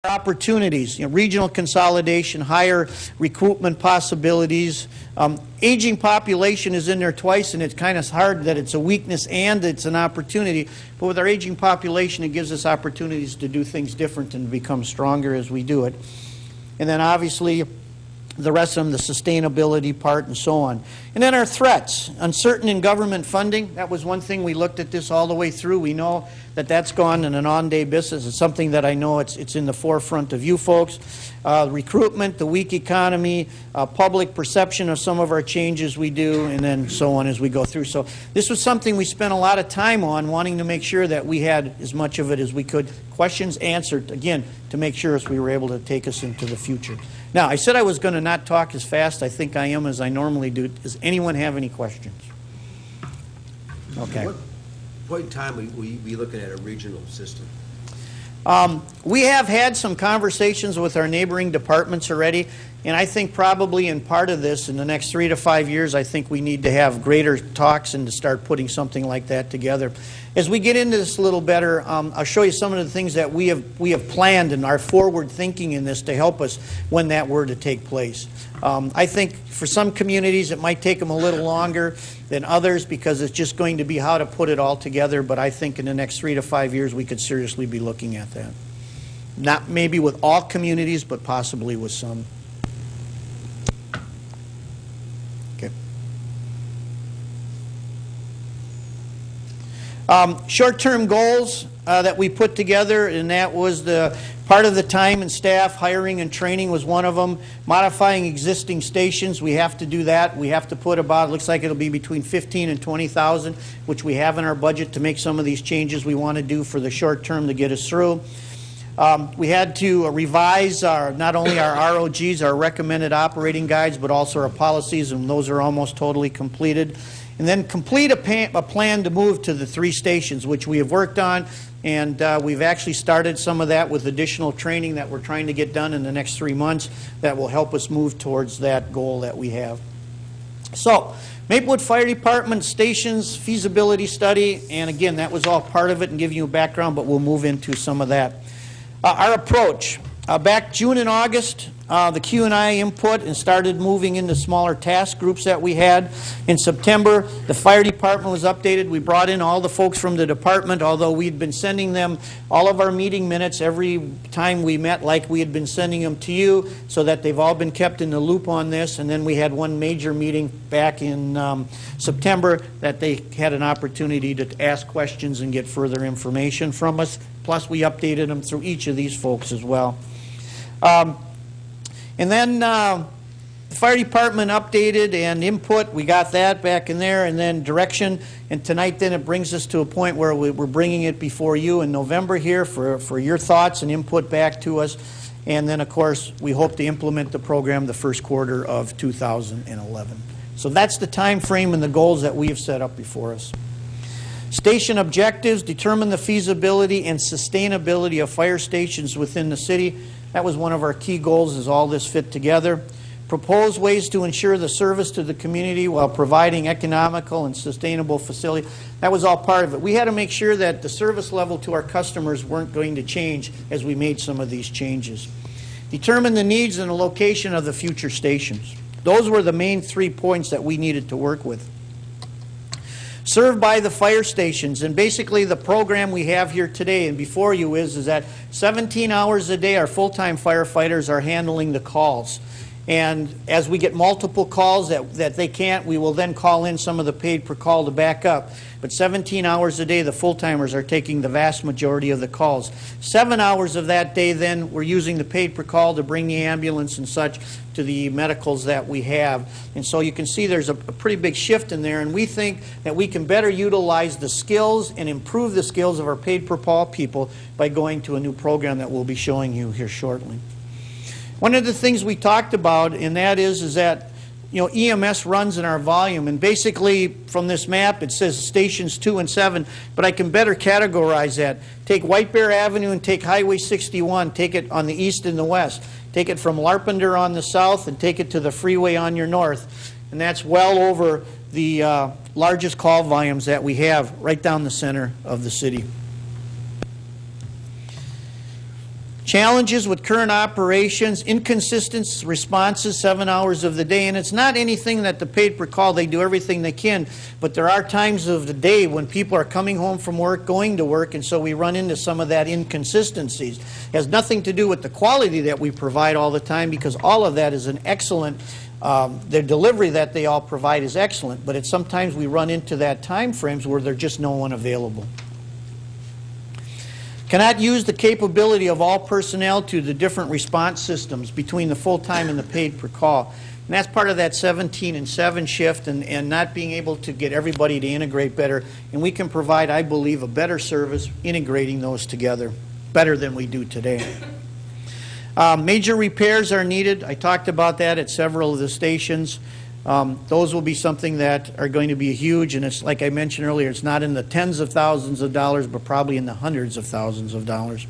Opportunities, regional consolidation, higher recruitment possibilities. Aging population is in there twice, and it's kind of hard that it's a weakness and it's an opportunity. But with our aging population, it gives us opportunities to do things different and become stronger as we do it. And then obviously the rest of them, the sustainability part and so on. And then our threats, uncertain in government funding. That was one thing we looked at this all the way through. We know that that's gone in an on-day business. It's something that I know it's in the forefront of you folks. Recruitment, the weak economy, public perception of some of our changes we do, and then so on as we go through. So this was something we spent a lot of time on, wanting to make sure that we had as much of it as we could. Questions answered, again, to make sure as we were able to take us into the future. Now, I said I was going to not talk as fast. I think I am as I normally do. Does anyone have any questions? Okay. What point in time will you be looking at a regional system? We have had some conversations with our neighboring departments already, and I think probably in part of this, in the next 3 to 5 years, I think we need to have greater talks and to start putting something like that together. As we get into this a little better, I'll show you some of the things that we have planned and our forward thinking in this to help us when that were to take place. I think for some communities it might take them a little longer than others because it's just going to be how to put it all together, but I think in the next 3 to 5 years we could seriously be looking at that. Not maybe with all communities, but possibly with some. Okay. Short-term goals that we put together, and that was the part of the time and staff, hiring and training was one of them. Modifying existing stations, we have to do that. We have to put about, it looks like it'll be between 15 and 20,000, which we have in our budget to make some of these changes we want to do for the short term to get us through. We had to revise not only our ROGs, our recommended operating guides, but also our policies, and those are almost totally completed. And then complete a plan to move to the 3 stations, which we have worked on, and we've actually started some of that with additional training that we're trying to get done in the next 3 months that will help us move towards that goal that we have. So, Maplewood Fire Department stations feasibility study, and again, that was all part of it and giving you a background, but we'll move into some of that. Our approach. Back June and August, the Q&I input and started moving into smaller task groups that we had. In September, the fire department was updated. We brought in all the folks from the department, although we'd been sending them all of our meeting minutes every time we met, like we had been sending them to you, so that they've all been kept in the loop on this. And then we had one major meeting back in September that they had an opportunity to ask questions and get further information from us. Plus, we updated them through each of these folks as well. And then the fire department updated and input, we got that back in there, and then direction. And tonight then it brings us to a point where we're bringing it before you in November here for your thoughts and input back to us. And then, of course, we hope to implement the program the first quarter of 2011. So that's the time frame and the goals that we have set up before us. Station objectives, determine the feasibility and sustainability of fire stations within the city. That was one of our key goals as all this fit together. Propose ways to ensure the service to the community while providing economical and sustainable facility. That was all part of it. We had to make sure that the service level to our customers weren't going to change as we made some of these changes. Determine the needs and the location of the future stations. Those were the main 3 points that we needed to work with. Served by the fire stations, and basically the program we have here today and before you is that 17 hours a day our full-time firefighters are handling the calls. And as we get multiple calls that they can't, we will then call in some of the paid per call to back up. But 17 hours a day, the full-timers are taking the vast majority of the calls. 7 hours of that day, then, we're using the paid per call to bring the ambulance and such to the medicals that we have. And so you can see there's a pretty big shift in there, and we think that we can better utilize the skills and improve the skills of our paid per call people by going to a new program that we'll be showing you here shortly. One of the things we talked about, and that is that EMS runs in our volume, and basically from this map it says stations 2 and 7, but I can better categorize that. Take White Bear Avenue and take Highway 61, take it on the east and the west. Take it from Larpenter on the south and take it to the freeway on your north. And that's well over the largest call volumes that we have right down the center of the city. Challenges with current operations, inconsistent responses 7 hours of the day, and it's not anything that the paid per call, they do everything they can, but there are times of the day when people are coming home from work, going to work, and so we run into some of that inconsistencies. It has nothing to do with the quality that we provide all the time, because all of that is an excellent, their delivery that they all provide is excellent, but it's sometimes we run into that time frames where there's just no one available. Cannot use the capability of all personnel to the different response systems between the full-time and the paid per call. And that's part of that 17 and 7 shift, and not being able to get everybody to integrate better. And we can provide, I believe, a better service integrating those together better than we do today. Major repairs are needed. I talked about that at several of the stations. Those will be something that are going to be huge, and it's like I mentioned earlier, it's not in the tens of thousands of dollars, but probably in the hundreds of thousands of dollars.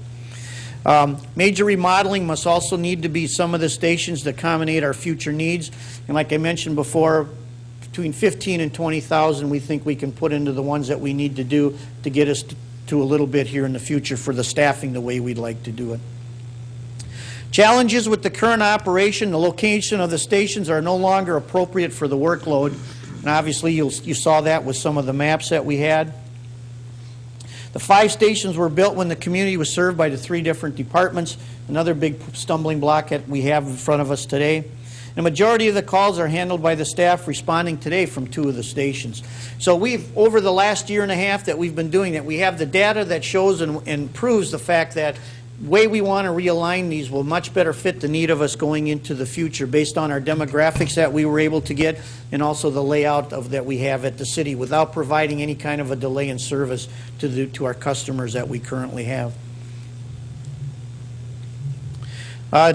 Major remodeling must also need to be some of the stations to accommodate our future needs, and like I mentioned before, between 15 and 20,000 we think we can put into the ones that we need to do to get us to a little bit here in the future for the staffing the way we'd like to do it. Challenges with the current operation, the location of the stations are no longer appropriate for the workload. And obviously you saw that with some of the maps that we had. The 5 stations were built when the community was served by the 3 different departments. Another big stumbling block that we have in front of us today. The majority of the calls are handled by the staff responding today from 2 of the stations. So we've, over the last year and a half that we've been doing that, we have the data that shows and proves the fact that way we want to realign these will much better fit the need of us going into the future based on our demographics that we were able to get, and also the layout of that we have at the city without providing any kind of a delay in service to our customers that we currently have.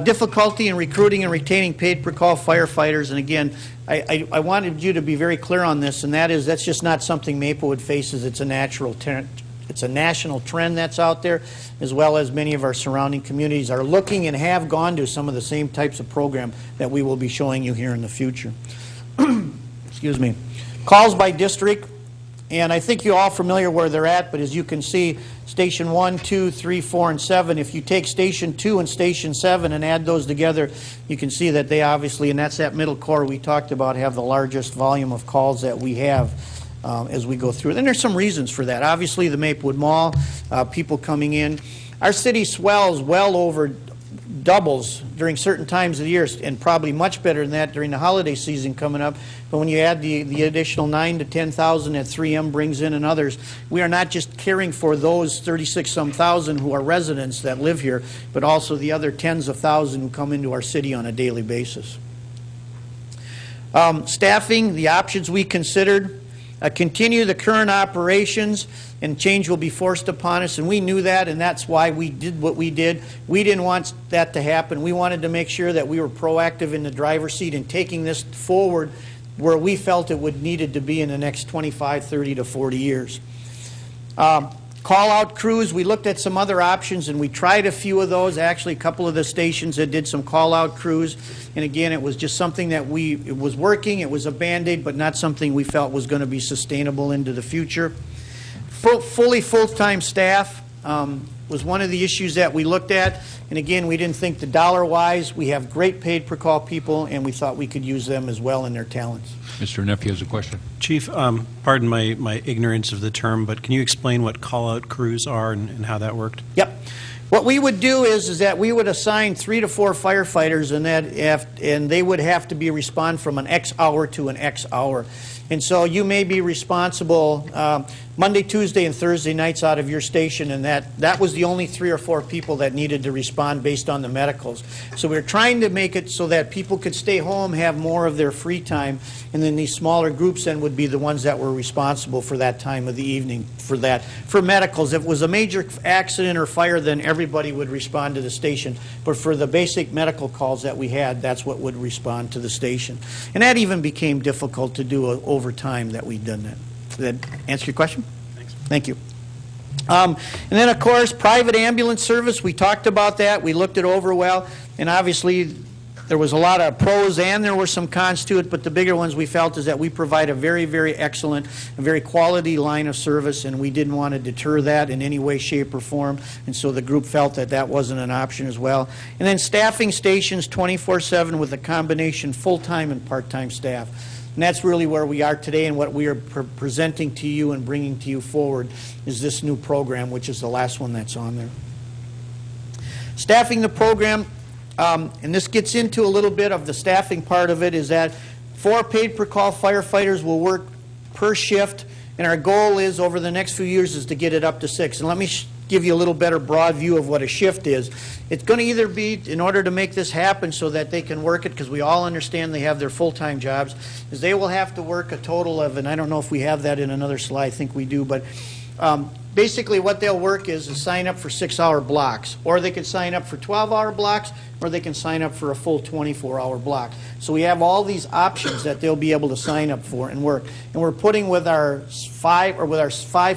Difficulty in recruiting and retaining paid per call firefighters, and again, I wanted you to be very clear on this, and that is that's just not something Maplewood faces. It's a natural It's a national trend that's out there, as well as many of our surrounding communities are looking and have gone to some of the same types of program that we will be showing you here in the future. Excuse me. Calls by district, and I think you're all familiar where they're at, but as you can see, Station 1, 2, 3, 4, and 7, if you take Station 2 and Station 7 and add those together, you can see that they obviously, and that's that middle core we talked about, have the largest volume of calls that we have. As we go through it. And there's some reasons for that. Obviously, the Maplewood Mall, people coming in. Our city swells well over doubles during certain times of the year, and probably much better than that during the holiday season coming up. But when you add the additional 9 to 10,000 that 3M brings in and others, we are not just caring for those 36-some thousand who are residents that live here, but also the other tens of thousands who come into our city on a daily basis. Staffing, the options we considered. Continue the current operations, and change will be forced upon us, and we knew that, and that's why we did what we did. We didn't want that to happen. We wanted to make sure that we were proactive in the driver's seat and taking this forward where we felt it would needed to be in the next 25, 30 to 40 years. Call-out crews, we looked at some other options, and we tried a few of those. Actually, a couple of the stations that did some call-out crews. And again, it was just something that it was working. It was a Band-Aid, but not something we felt was going to be sustainable into the future. Fully full-time staff was one of the issues that we looked at. And again, we didn't think the dollar-wise. We have great paid per call people, and we thought we could use them as well in their talents. Mr. Nephew has a question. Chief, pardon my ignorance of the term, but can you explain what call-out crews are and how that worked? Yep. What we would do is that we would assign 3 to 4 firefighters, and they would have to be respond from an X hour to an X hour. And so you may be responsible Monday, Tuesday, and Thursday nights out of your station, and that was the only 3 or 4 people that needed to respond based on the medicals. So we're trying to make it so that people could stay home, have more of their free time, and then these smaller groups then would be the ones that were responsible for that time of the evening for that. For medicals, if it was a major accident or fire, then everybody would respond to the station. But for the basic medical calls that we had, that's what would respond to the station. And that even became difficult to do over time that we've done that. Did that answer your question? Thanks. Thank you. And then, of course, private ambulance service. We talked about that. We looked it over well. And obviously, there was a lot of pros and there were some cons to it, but the bigger ones we felt is that we provide a very, very excellent, a very quality line of service, and we didn't want to deter that in any way, shape, or form, and so the group felt that that wasn't an option as well. And then staffing stations 24/7 with a combination full-time and part-time staff. And that's really where we are today, and what we are presenting to you and bringing to you forward is this new program, which is the last one that's on there. Staffing the program, and this gets into a little bit of the staffing part of it, is that 4 paid-per-call firefighters will work per shift, and our goal is, over the next few years, is to get it up to 6. And let me give you a little better broad view of what a shift is. It's going to either be, in order to make this happen so that they can work it, because we all understand they have their full-time jobs, is they will have to work a total of, and I don't know if we have that in another slide, I think we do, but basically what they'll work is sign up for 6-hour blocks, or they can sign up for 12-hour blocks, or they can sign up for a full 24-hour block. So we have all these options that they'll be able to sign up for and work. And we're putting with our 5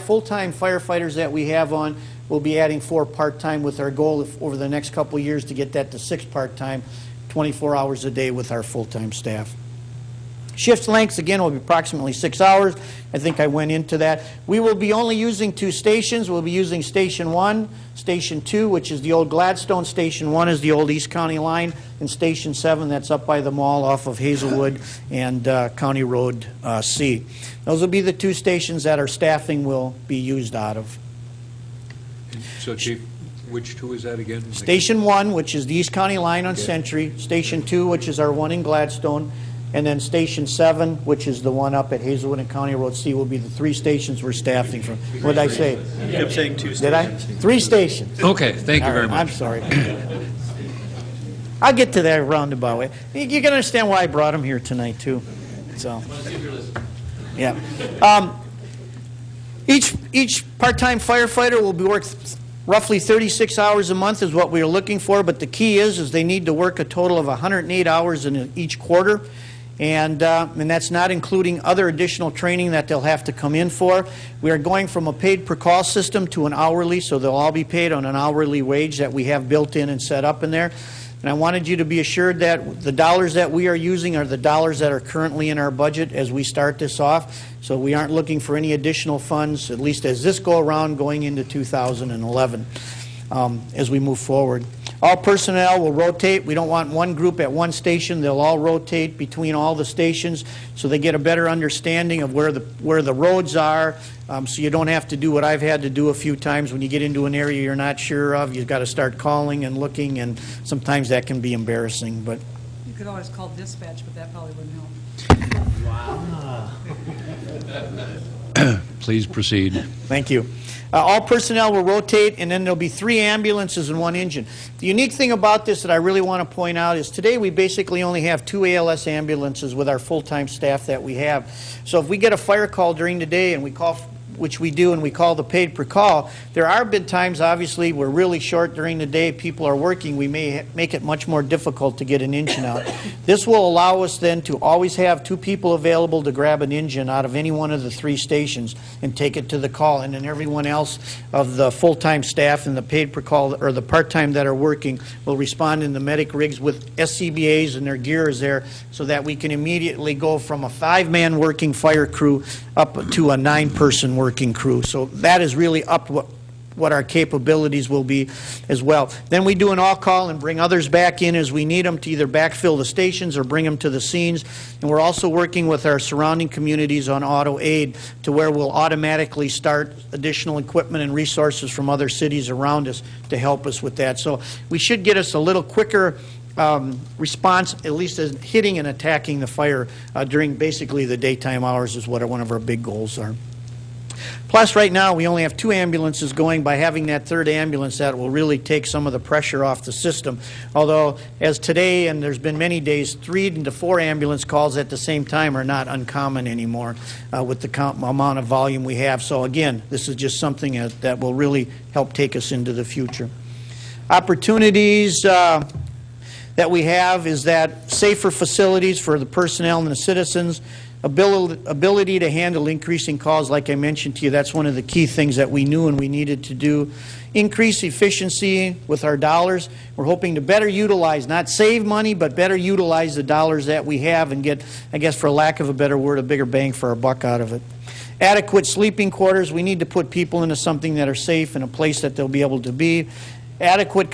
full-time firefighters that we have on, we'll be adding 4 part-time, with our goal over the next couple of years to get that to 6 part-time, 24 hours a day with our full-time staff. Shift lengths, again, will be approximately 6 hours. I think I went into that. We will be only using 2 stations. We'll be using Station 1, Station 2, which is the old Gladstone. Station 1 is the old East County line, and Station 7, that's up by the mall off of Hazelwood and County Road C. Those will be the 2 stations that our staffing will be used out of. So, Chief, which 2 is that again? Station 1, which is the East County line on Century. Station 2, which is our one in Gladstone. And then Station 7, which is the one up at Hazelwood and County Road C, will be the 3 stations we're staffing from. What did I say? You kept saying 2 stations. Did I? 3 stations. Okay, thank you very much. I'm sorry. I'll get to that roundabout way. You can understand why I brought him here tonight, too. So, yeah. Each part-time firefighter will be working roughly 36 hours a month is what we are looking for, but the key is they need to work a total of 108 hours in each quarter. And that's not including other additional training that they'll have to come in for. We are going from a paid-per-call system to an hourly, so they'll all be paid on an hourly wage that we have built in and set up in there. And I wanted you to be assured that the dollars that we are using are the dollars that are currently in our budget as we start this off. So we aren't looking for any additional funds, at least as this go around, going into 2011 as we move forward. All personnel will rotate. We don't want one group at one station. They'll all rotate between all the stations so they get a better understanding of where the roads are, so you don't have to do what I've had to do a few times when you get into an area you're not sure of. You've got to start calling and looking, and sometimes that can be embarrassing. But you could always call dispatch, but that probably wouldn't help. Please proceed. Thank you. All personnel will rotate, and then there'll be 3 ambulances and 1 engine. The unique thing about this that I really want to point out is today we basically only have 2 ALS ambulances with our full-time staff that we have. So if we get a fire call during the day and we call, which we do, and we call the paid per call, there are been times, obviously, we're really short during the day, people are working, we may make it much more difficult to get an engine out. This will allow us then to always have 2 people available to grab an engine out of any one of the 3 stations and take it to the call, and then everyone else of the full-time staff and the paid per call, or the part-time that are working, will respond in the medic rigs with SCBAs, and their gear is there, so that we can immediately go from a 5-man working fire crew up to a 9-person working crew. So that is really up what our capabilities will be as well. Then we do an all-call and bring others back in as we need them to either backfill the stations or bring them to the scenes. And we're also working with our surrounding communities on auto aid, to where we'll automatically start additional equipment and resources from other cities around us to help us with that. So we should get us a little quicker response, at least as hitting and attacking the fire during basically the daytime hours, is what one of our big goals are. Plus, right now, we only have 2 ambulances going. By having that 3rd ambulance, that will really take some of the pressure off the system. Although, as today, and there's been many days, 3 to 4 ambulance calls at the same time are not uncommon anymore with the amount of volume we have. So again, this is just something that will really help take us into the future. Opportunities that we have is that safer facilities for the personnel and the citizens, ability to handle increasing calls, like I mentioned to you. That's one of the key things that we knew and we needed to do. increase efficiency with our dollars. We're hoping to better utilize, not save money, but better utilize the dollars that we have and get, I guess for lack of a better word, a bigger bang for our buck out of it. Adequate sleeping quarters. We need to put people into something that are safe and a place that they'll be able to be. Adequate